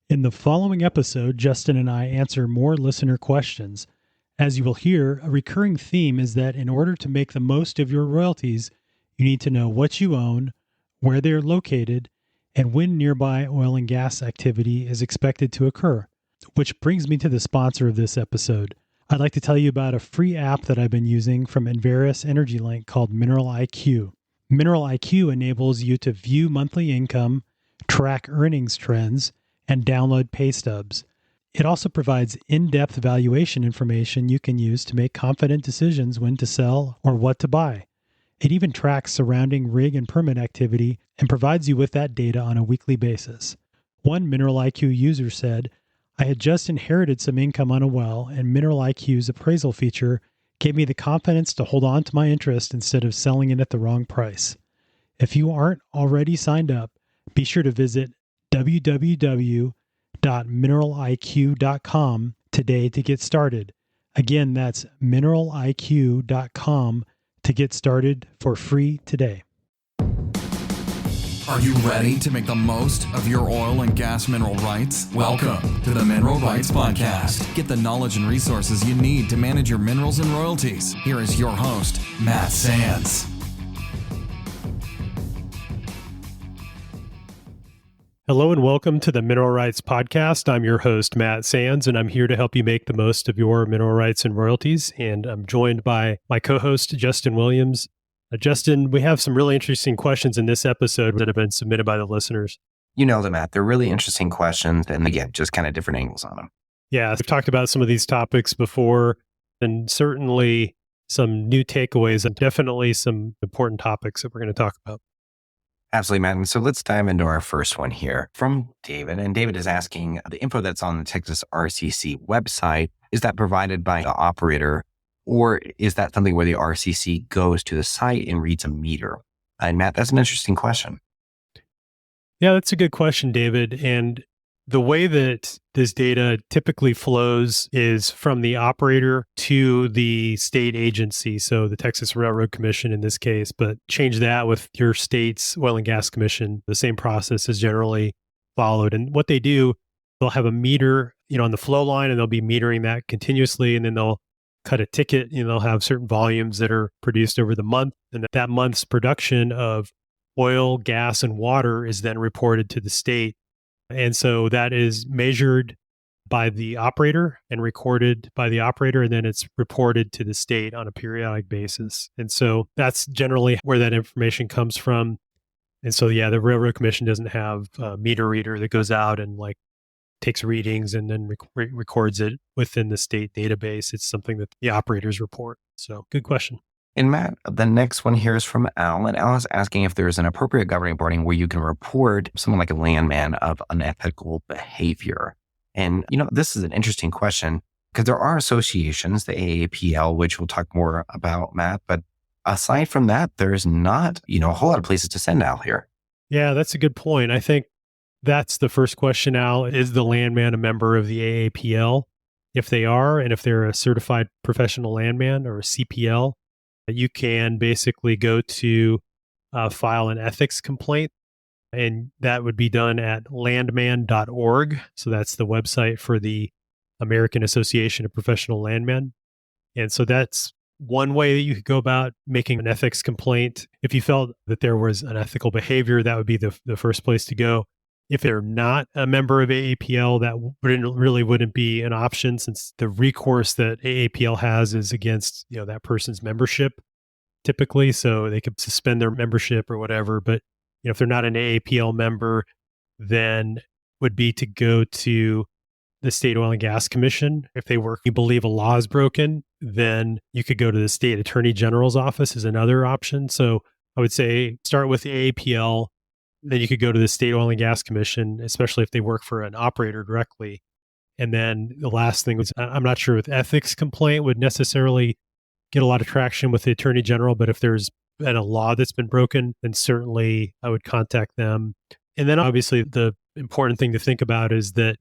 In the following episode, Justin and I answer more listener questions. As you will hear, a recurring theme is that in order to make the most of your royalties, you need to know what you own, where they are located, and when nearby oil and gas activity is expected to occur. Which brings me to the sponsor of this episode. I'd like to tell you about a free app that I've been using from Enverus Energy Link called Mineral IQ. Mineral IQ enables you to view monthly income, track earnings trends, and download pay stubs. It also provides in-depth valuation information you can use to make confident decisions when to sell or what to buy. It even tracks surrounding rig and permit activity and provides you with that data on a weekly basis. One Mineral IQ user said, "I had just inherited some income on a well, and Mineral IQ's appraisal feature gave me the confidence to hold on to my interest instead of selling it at the wrong price." If you aren't already signed up, be sure to visit www.mineraliq.com today to get started. Again, that's mineraliq.com to get started for free today. Are you ready to make the most of your oil and gas mineral rights? Welcome to the Mineral Rights Podcast. Get the knowledge and resources you need to manage your minerals and royalties. Here is your host, Matt Sands. Hello and welcome to the Mineral Rights Podcast. I'm your host, Matt Sands, and I'm here to help you make the most of your mineral rights and royalties. And I'm joined by my co-host, Justin Williams. Justin, we have some really interesting questions in this episode that have been submitted by the listeners. You know them, Matt. They're really interesting questions, and again, just kind of different angles on them. Yeah, we've talked about some of these topics before, and certainly some new takeaways and definitely some important topics that we're going to talk about. Absolutely, Matt. And so let's dive into our first one here from David. And David is asking, the info that's on the Texas RCC website, is that provided by the operator, or is that something where the RCC goes to the site and reads a meter? And Matt, that's an interesting question. Yeah, that's a good question, David. And the way that this data typically flows is from the operator to the state agency, so the Texas Railroad Commission in this case, but change that with your state's oil and gas commission. The same process is generally followed. And what they do, they'll have a meter, on the flow line, and they'll be metering that continuously, and then they'll cut a ticket, they'll have certain volumes that are produced over the month, and that month's production of oil, gas, and water is then reported to the state. And so that is measured by the operator and recorded by the operator, and then it's reported to the state on a periodic basis. And so that's generally where that information comes from. And so, yeah, the Railroad Commission doesn't have a meter reader that goes out and takes readings and then records it within the state database. It's something that the operators report. So good question. And Matt, the next one here is from Al, and Al is asking if there's an appropriate governing body where you can report someone like a landman of unethical behavior. And, this is an interesting question because there are associations, the AAPL, which we'll talk more about, Matt, but aside from that, there's not, a whole lot of places to send Al here. Yeah, that's a good point. I think that's the first question, Al. Is the landman a member of the AAPL? If they are, and if they're a certified professional landman or a CPL, you can basically go to file an ethics complaint, and that would be done at landman.org. So that's the website for the American Association of Professional Landmen. And so that's one way that you could go about making an ethics complaint. If you felt that there was unethical behavior, that would be the first place to go. If they're not a member of AAPL, that wouldn't be an option, since the recourse that AAPL has is against that person's membership typically. So they could suspend their membership or whatever. But if they're not an AAPL member, then would be to go to the State Oil and Gas Commission. If you believe a law is broken, then you could go to the State Attorney General's office as another option. So I would say start with the AAPL. Then you could go to the State Oil and Gas Commission, especially if they work for an operator directly. And then the last thing was, I'm not sure if ethics complaint would necessarily get a lot of traction with the Attorney General, but if there's been a law that's been broken, then certainly I would contact them. And then obviously the important thing to think about is that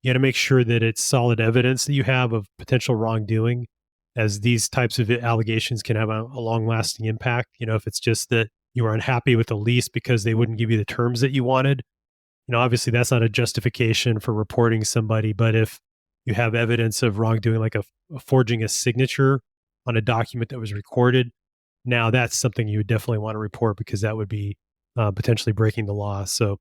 you got to make sure that it's solid evidence that you have of potential wrongdoing, as these types of allegations can have a long-lasting impact. If it's just that you were unhappy with the lease because they wouldn't give you the terms that you wanted, Obviously that's not a justification for reporting somebody, but if you have evidence of wrongdoing, like a forging a signature on a document that was recorded, now that's something you would definitely want to report because that would be potentially breaking the law. So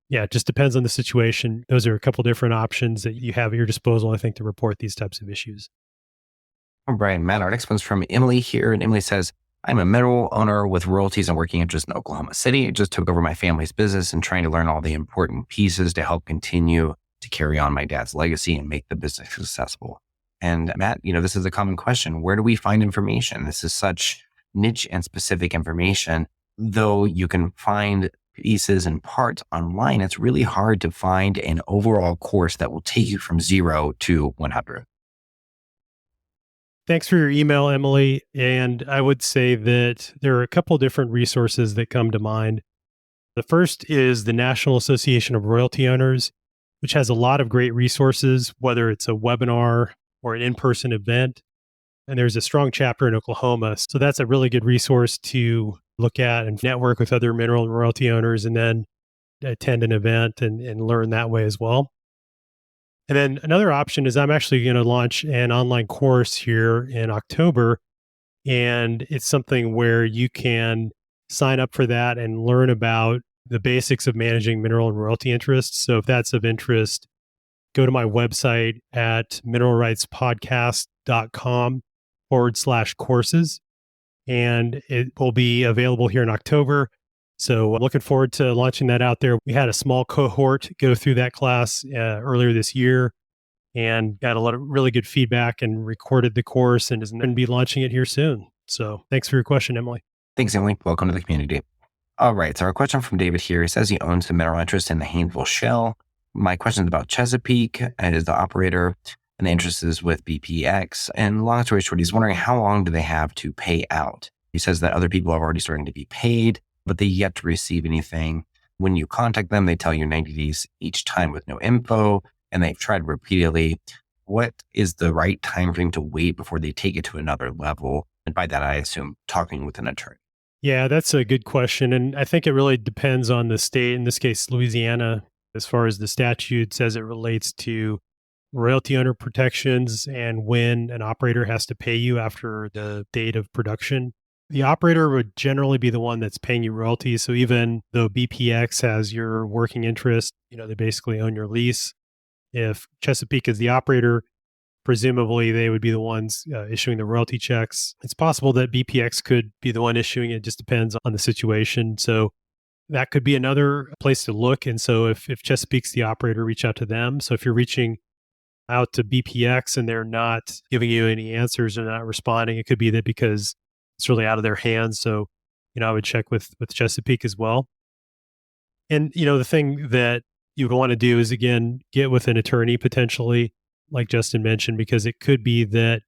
yeah, it just depends on the situation. Those are a couple different options that you have at your disposal, I think, to report these types of issues. All right, Matt, our next one's from Emily here. And Emily says, I'm a mineral owner with royalties and working interest in Oklahoma City. I just took over my family's business and trying to learn all the important pieces to help continue to carry on my dad's legacy and make the business successful. And Matt, this is a common question. Where do we find information? This is such niche and specific information. Though you can find pieces and parts online, it's really hard to find an overall course that will take you from 0 to 100. Thanks for your email, Emily. And I would say that there are a couple different resources that come to mind. The first is the National Association of Royalty Owners, which has a lot of great resources, whether it's a webinar or an in-person event. And there's a strong chapter in Oklahoma. So that's a really good resource to look at and network with other mineral and royalty owners and then attend an event and learn that way as well. And then another option is I'm actually going to launch an online course here in October. And it's something where you can sign up for that and learn about the basics of managing mineral and royalty interests. So if that's of interest, go to my website at mineralrightspodcast.com/courses. And it will be available here in October. So I'm looking forward to launching that out there. We had a small cohort go through that class earlier this year and got a lot of really good feedback and recorded the course and is going to be launching it here soon. So thanks for your question, Emily. Thanks, Emily. Welcome to the community. All right. So our question from David here, he says he owns a mineral interest in the Haynesville Shale. My question is about Chesapeake as the operator, and the interest is with BPX. And long story short, he's wondering how long do they have to pay out? He says that other people have already started to be paid, but they yet to receive anything. When you contact them, they tell you 90 days each time with no info, and they've tried repeatedly. What is the right time frame to wait before they take it to another level? And by that, I assume talking with an attorney. Yeah, that's a good question. And I think it really depends on the state, in this case, Louisiana, as far as the statutes as it relates to royalty owner protections and when an operator has to pay you after the date of production. The operator would generally be the one that's paying you royalties. So even though BPX has your working interest, they basically own your lease. If Chesapeake is the operator, presumably they would be the ones issuing the royalty checks. It's possible that BPX could be the one issuing it. It just depends on the situation. So that could be another place to look. And so if Chesapeake's the operator, reach out to them. So if you're reaching out to BPX and they're not giving you any answers or not responding, it could be that because it's really out of their hands. So, I would check with Chesapeake as well. And, the thing that you would want to do is, again, get with an attorney potentially, like Justin mentioned, because it could be that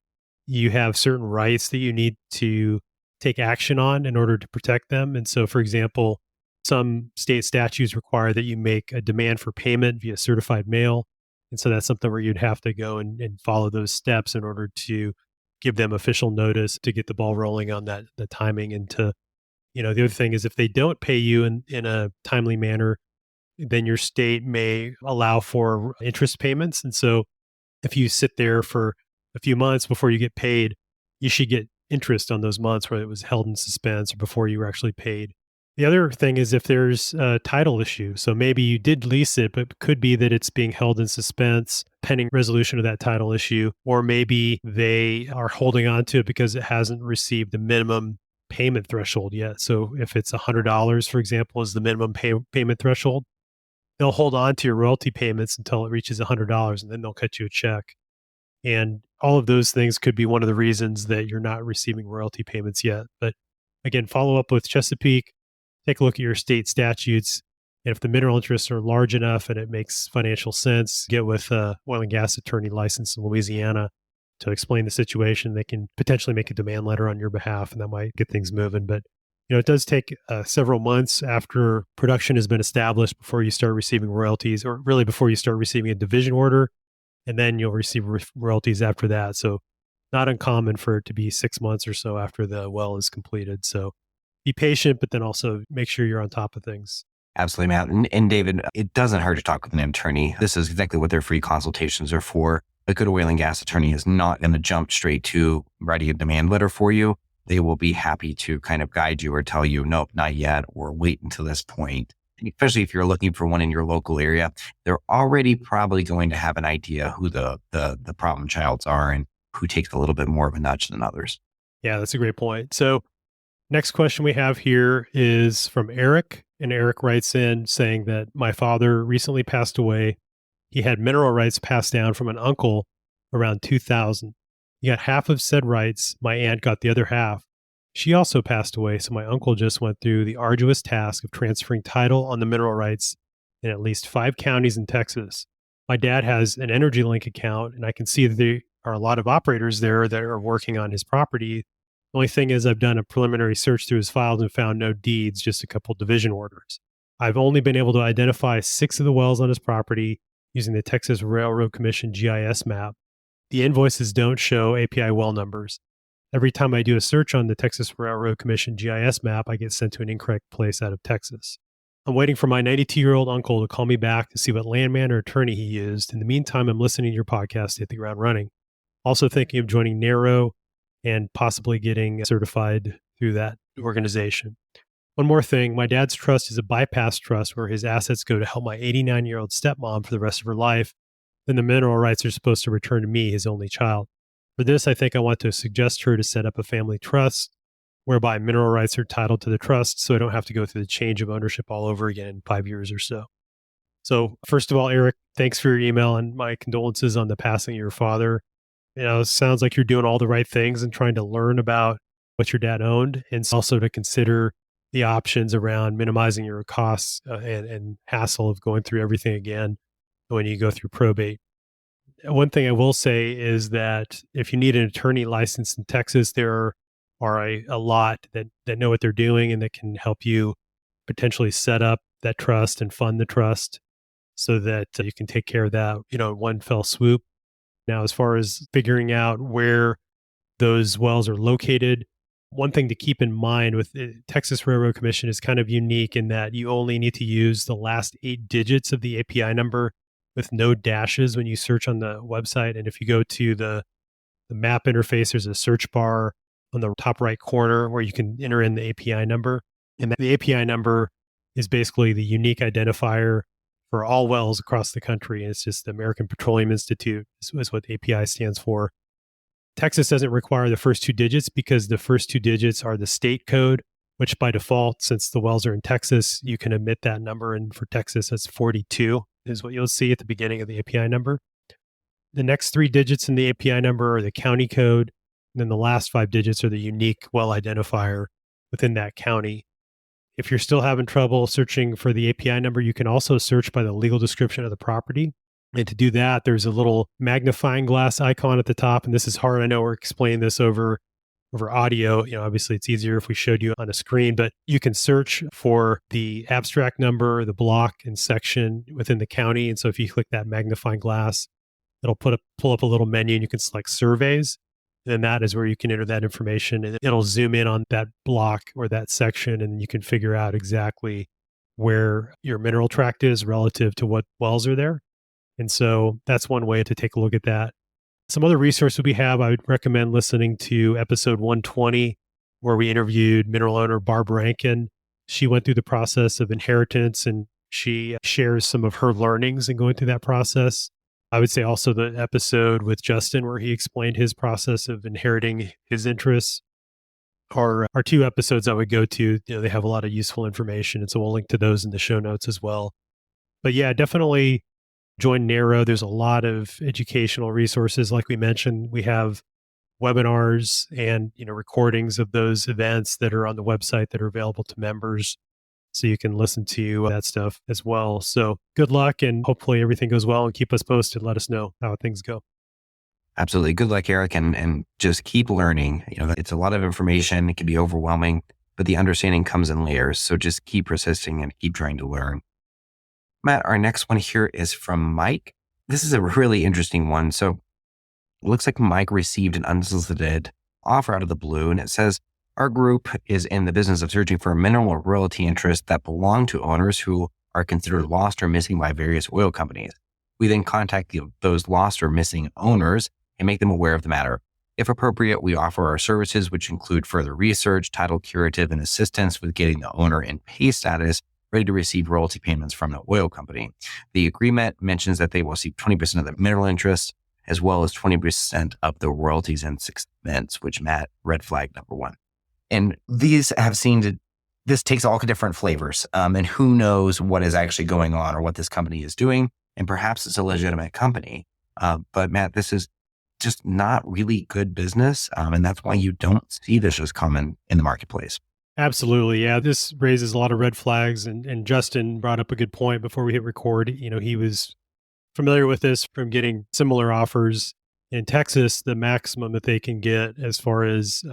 you have certain rights that you need to take action on in order to protect them. And so, for example, some state statutes require that you make a demand for payment via certified mail. And so that's something where you'd have to go and follow those steps in order to give them official notice to get the ball rolling on that, the timing. And to, the other thing is if they don't pay you in a timely manner, then your state may allow for interest payments. And so if you sit there for a few months before you get paid, you should get interest on those months where it was held in suspense or before you were actually paid. The other thing is if there's a title issue. So maybe you did lease it, but it could be that it's being held in suspense pending resolution of that title issue. Or maybe they are holding on to it because it hasn't received the minimum payment threshold yet. So if it's $100, for example, is the minimum payment threshold, they'll hold on to your royalty payments until it reaches $100 and then they'll cut you a check. And all of those things could be one of the reasons that you're not receiving royalty payments yet. But again, follow up with Chesapeake. Take a look at your state statutes. And if the mineral interests are large enough and it makes financial sense, get with an oil and gas attorney licensed in Louisiana to explain the situation. They can potentially make a demand letter on your behalf, and that might get things moving. But it does take several months after production has been established before you start receiving royalties, or really before you start receiving a division order, and then you'll receive royalties after that. So not uncommon for it to be 6 months or so after the well is completed. So be patient, but then also make sure you're on top of things. Absolutely, Matt. And David, it doesn't hurt to talk with an attorney. This is exactly what their free consultations are for. A good oil and gas attorney is not going to jump straight to writing a demand letter for you. They will be happy to kind of guide you or tell you, nope, not yet, or wait until this point. Especially if you're looking for one in your local area, they're already probably going to have an idea who the problem childs are and who takes a little bit more of a nudge than others. Yeah, that's a great point. So next question we have here is from Erik. And Erik writes in saying that my father recently passed away. He had mineral rights passed down from an uncle around 2000. He got half of said rights. My aunt got the other half. She also passed away, so my uncle just went through the arduous task of transferring title on the mineral rights in at least 5 counties in Texas. My dad has an EnergyLink account, and I can see that there are a lot of operators there that are working on his property. The only thing is I've done a preliminary search through his files and found no deeds, just a couple division orders. I've only been able to identify 6 of the wells on his property using the Texas Railroad Commission GIS map. The invoices don't show API well numbers. Every time I do a search on the Texas Railroad Commission GIS map, I get sent to an incorrect place out of Texas. I'm waiting for my 92-year-old uncle to call me back to see what landman or attorney he used. In the meantime, I'm listening to your podcast to hit the ground running. Also thinking of joining NARO and possibly getting certified through that organization. One more thing, my dad's trust is a bypass trust where his assets go to help my 89-year-old stepmom for the rest of her life. Then the mineral rights are supposed to return to me, his only child. For this, I think I want to suggest her to set up a family trust whereby mineral rights are titled to the trust so I don't have to go through the change of ownership all over again in 5 years or so. So first of all, Erik, thanks for your email and my condolences on the passing of your father. It sounds like you're doing all the right things and trying to learn about what your dad owned and also to consider the options around minimizing your costs and hassle of going through everything again when you go through probate. One thing I will say is that if you need an attorney license in Texas, there are a lot that know what they're doing and that can help you potentially set up that trust and fund the trust so that you can take care of that, in one fell swoop. Now, as far as figuring out where those wells are located, one thing to keep in mind with the Texas Railroad Commission is kind of unique in that you only need to use the last 8 digits of the API number with no dashes when you search on the website. And if you go to the map interface, there's a search bar on the top right corner where you can enter in the API number. And the API number is basically the unique identifier for all wells across the country. And it's just the American Petroleum Institute is what API stands for. Texas doesn't require the first 2 digits because the first 2 digits are the state code, which by default, since the wells are in Texas, you can omit that number. And for Texas, that's 42 is what you'll see at the beginning of the API number. The next 3 digits in the API number are the county code. And then the last 5 digits are the unique well identifier within that county. If you're still having trouble searching for the API number, you can also search by the legal description of the property. And to do that, there's a little magnifying glass icon at the top. And this is hard. I know we're explaining this over audio. Obviously it's easier if we showed you on a screen, but you can search for the abstract number, the block and section within the county. And so if you click that magnifying glass, it'll pull up a little menu and you can select surveys. Then that is where you can enter that information and it'll zoom in on that block or that section and you can figure out exactly where your mineral tract is relative to what wells are there. And so that's one way to take a look at that. Some other resources we have, I would recommend listening to episode 120, where we interviewed mineral owner Barb Rankin. She went through the process of inheritance and she shares some of her learnings in going through that process. I would say also the episode with Justin, where he explained his process of inheriting his interests, are 2 episodes I would go to. They have a lot of useful information. And so we'll link to those in the show notes as well. But yeah, definitely join NARO. There's a lot of educational resources. Like we mentioned, we have webinars and recordings of those events that are on the website that are available to members. So you can listen to that stuff as well. So good luck and hopefully everything goes well and keep us posted. Let us know how things go. Absolutely. Good luck, Erik, and just keep learning. It's a lot of information. It can be overwhelming, but the understanding comes in layers. So just keep persisting and keep trying to learn. Matt, our next one here is from Mike. This is a really interesting one. So it looks like Mike received an unsolicited offer out of the blue, and it says, Our group is in the business of searching for mineral or royalty interests that belong to owners who are considered lost or missing by various oil companies. We then contact those lost or missing owners and make them aware of the matter. If appropriate, we offer our services, which include further research, title curative, and assistance with getting the owner in pay status, ready to receive royalty payments from the oil company. The agreement mentions that they will receive 20% of the mineral interest, as well as 20% of the royalties and suspense, which Matt, red flag number one. And these have seen to, this takes all different flavors, and who knows what is actually going on or what this company is doing. And perhaps it's a legitimate company. But Matt, this is just not really good business. And that's why you don't see this as common in the marketplace. Absolutely. Yeah. This raises a lot of red flags. And Justin brought up a good point before we hit record. He was familiar with this from getting similar offers in Texas. The maximum that they can get as far as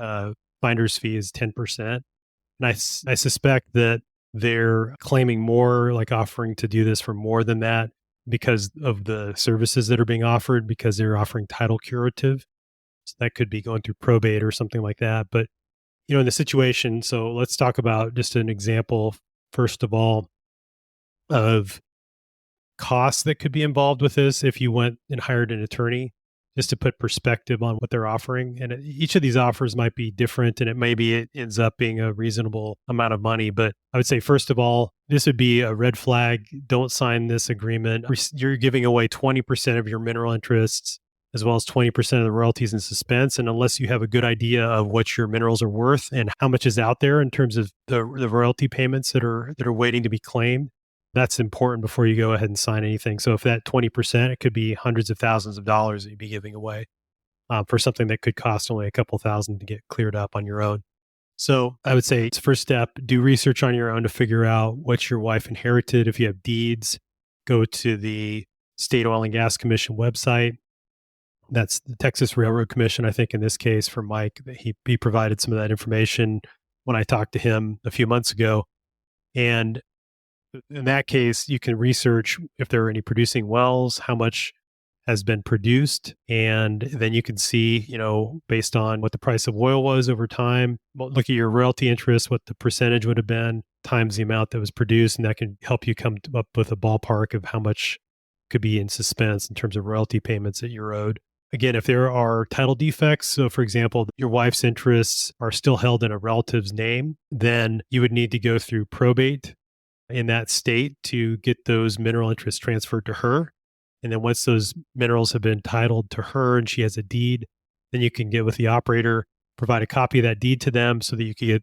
finder's fee is 10%. And I suspect that they're claiming more, like offering to do this for more than that because of the services that are being offered, because they're offering title curative. So that could be going through probate or something like that. But, in the situation, so let's talk about just an example, first of all, of costs that could be involved with this if you went and hired an attorney, just to put perspective on what they're offering. And each of these offers might be different, and it ends up being a reasonable amount of money. But I would say, first of all, this would be a red flag. Don't sign this agreement. You're giving away 20% of your mineral interests, as well as 20% of the royalties and suspense. And unless you have a good idea of what your minerals are worth and how much is out there in terms of the royalty payments that are waiting to be claimed, that's important before you go ahead and sign anything. So if that 20%, it could be hundreds of thousands of dollars that you'd be giving away for something that could cost only a couple thousand to get cleared up on your own. So I would say it's first step, do research on your own to figure out what your wife inherited. If you have deeds, go to the State Oil and Gas Commission website. That's the Texas Railroad Commission, I think in this case for Mike, that he provided some of that information when I talked to him a few months ago. And in that case, you can research if there are any producing wells, how much has been produced. And then you can see, based on what the price of oil was over time, look at your royalty interest, what the percentage would have been times the amount that was produced. And that can help you come up with a ballpark of how much could be in suspense in terms of royalty payments that you're owed. Again, if there are title defects, so for example, your wife's interests are still held in a relative's name, then you would need to go through probate in that state to get those mineral interests transferred to her. And then once those minerals have been titled to her and she has a deed, then you can get with the operator, provide a copy of that deed to them so that you can get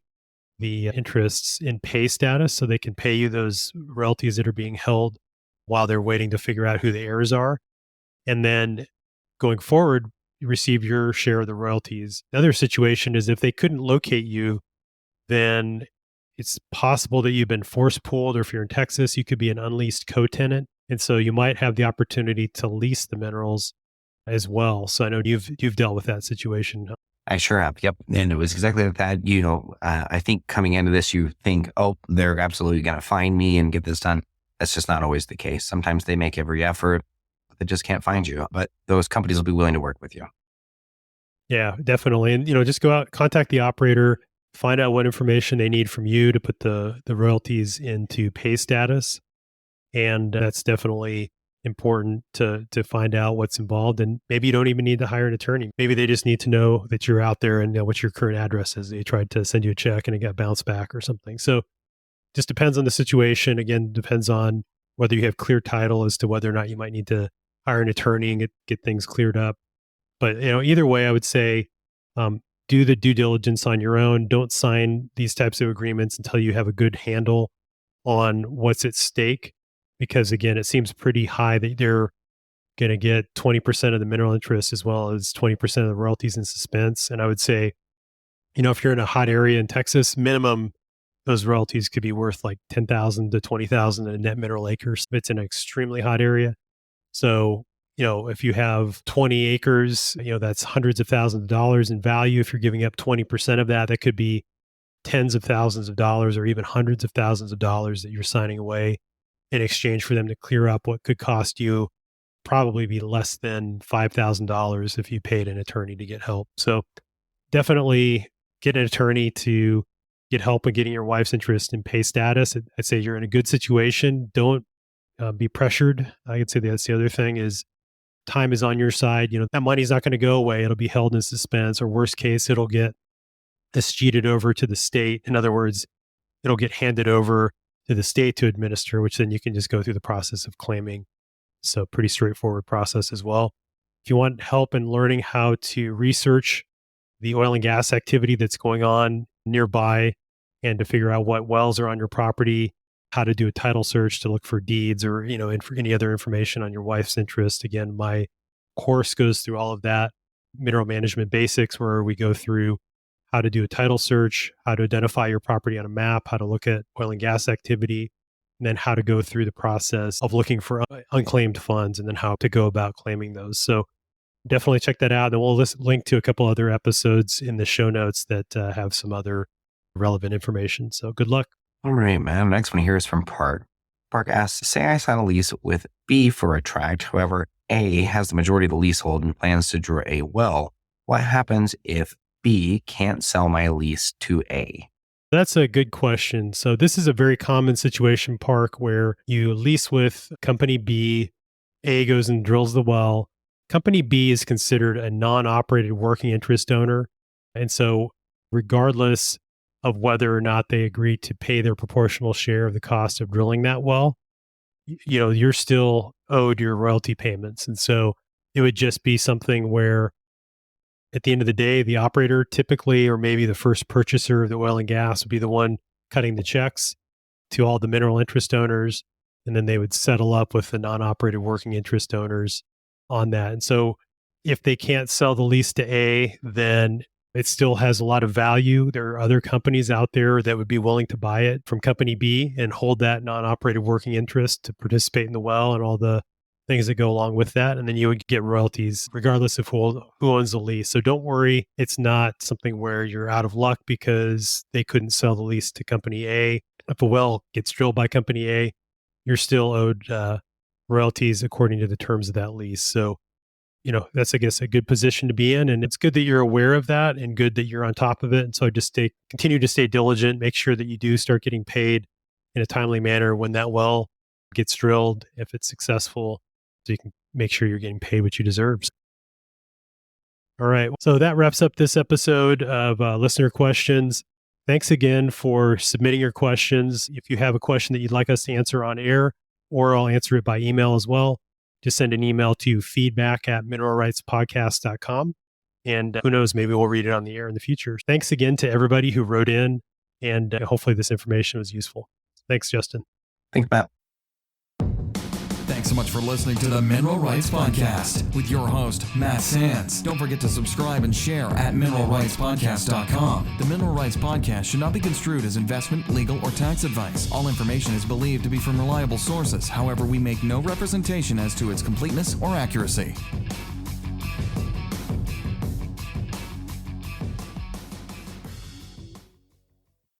the interests in pay status so they can pay you those royalties that are being held while they're waiting to figure out who the heirs are. And then going forward, you receive your share of the royalties. The other situation is if they couldn't locate you, then it's possible that you've been force pulled, or if you're in Texas, you could be an unleased co-tenant. And so you might have the opportunity to lease the minerals as well. So I know you've dealt with that situation. I sure have. Yep. And it was exactly like that. I think coming into this, you think, oh, they're absolutely going to find me and get this done. That's just not always the case. Sometimes they make every effort, but they just can't find you. But those companies will be willing to work with you. Yeah, definitely. And, just go out, contact the operator, find out what information they need from you to put the royalties into pay status. And that's definitely important to find out what's involved. And maybe you don't even need to hire an attorney. Maybe they just need to know that you're out there and know what your current address is. They tried to send you a check and it got bounced back or something. So just depends on the situation. Again, depends on whether you have clear title as to whether or not you might need to hire an attorney and get things cleared up. But either way, I would say do the due diligence on your own. Don't sign these types of agreements until you have a good handle on what's at stake. Because again, it seems pretty high that they're going to get 20% of the mineral interest as well as 20% of the royalties and suspense. And I would say, if you're in a hot area in Texas, minimum those royalties could be worth like 10,000 to 20,000 a net mineral acres. It's an extremely hot area. So, if you have 20 acres, that's hundreds of thousands of dollars in value. If you're giving up 20% of that, that could be tens of thousands of dollars or even hundreds of thousands of dollars that you're signing away in exchange for them to clear up what could cost you probably be less than $5,000 if you paid an attorney to get help. So definitely get an attorney to get help in getting your wife's interest in pay status. I'd say you're in a good situation. Don't be pressured. I could say that's the other thing is time is on your side. That money's not going to go away. It'll be held in suspense, or worst case, it'll get escheated over to the state. In other words, it'll get handed over to the state to administer, which then you can just go through the process of claiming. So pretty straightforward process as well. If you want help in learning how to research the oil and gas activity that's going on nearby and to figure out what wells are on your property, how to do a title search to look for deeds or, any other information on your wife's interest. Again, my course goes through all of that. Mineral Management Basics, where we go through how to do a title search, how to identify your property on a map, how to look at oil and gas activity, and then how to go through the process of looking for unclaimed funds and then how to go about claiming those. So definitely check that out. And we'll link to a couple other episodes in the show notes that have some other relevant information. So good luck. All right, man. Next one here is from Park. Park asks, say I sign a lease with B for a tract. However, A has the majority of the leasehold and plans to drill a well. What happens if B can't sell my lease to A? That's a good question. So this is a very common situation, Park, where you lease with company B, A goes and drills the well. Company B is considered a non-operated working interest owner. And so regardless of whether or not they agree to pay their proportional share of the cost of drilling that well, you're still owed your royalty payments. And so it would just be something where at the end of the day, the operator typically, or maybe the first purchaser of the oil and gas would be the one cutting the checks to all the mineral interest owners. And then they would settle up with the non-operated working interest owners on that. And so if they can't sell the lease to A, then it still has a lot of value. There are other companies out there that would be willing to buy it from company B and hold that non-operated working interest to participate in the well and all the things that go along with that. And then you would get royalties regardless of who owns the lease. So don't worry. It's not something where you're out of luck because they couldn't sell the lease to company A. If a well gets drilled by company A, you're still owed royalties according to the terms of that lease. So, that's, I guess, a good position to be in. And it's good that you're aware of that and good that you're on top of it. And so just continue to stay diligent, make sure that you do start getting paid in a timely manner when that well gets drilled, if it's successful, so you can make sure you're getting paid what you deserve. All right. So that wraps up this episode of listener questions. Thanks again for submitting your questions. If you have a question that you'd like us to answer on air, or I'll answer it by email as well, just send an email to feedback@mineralrightspodcast.com. And who knows, maybe we'll read it on the air in the future. Thanks again to everybody who wrote in, and hopefully this information was useful. Thanks, Justin. Thanks, Matt. Thanks so much for listening to the Mineral Rights Podcast with your host, Matt Sands. Don't forget to subscribe and share at mineralrightspodcast.com. The Mineral Rights Podcast should not be construed as investment, legal, or tax advice. All information is believed to be from reliable sources. However, we make no representation as to its completeness or accuracy.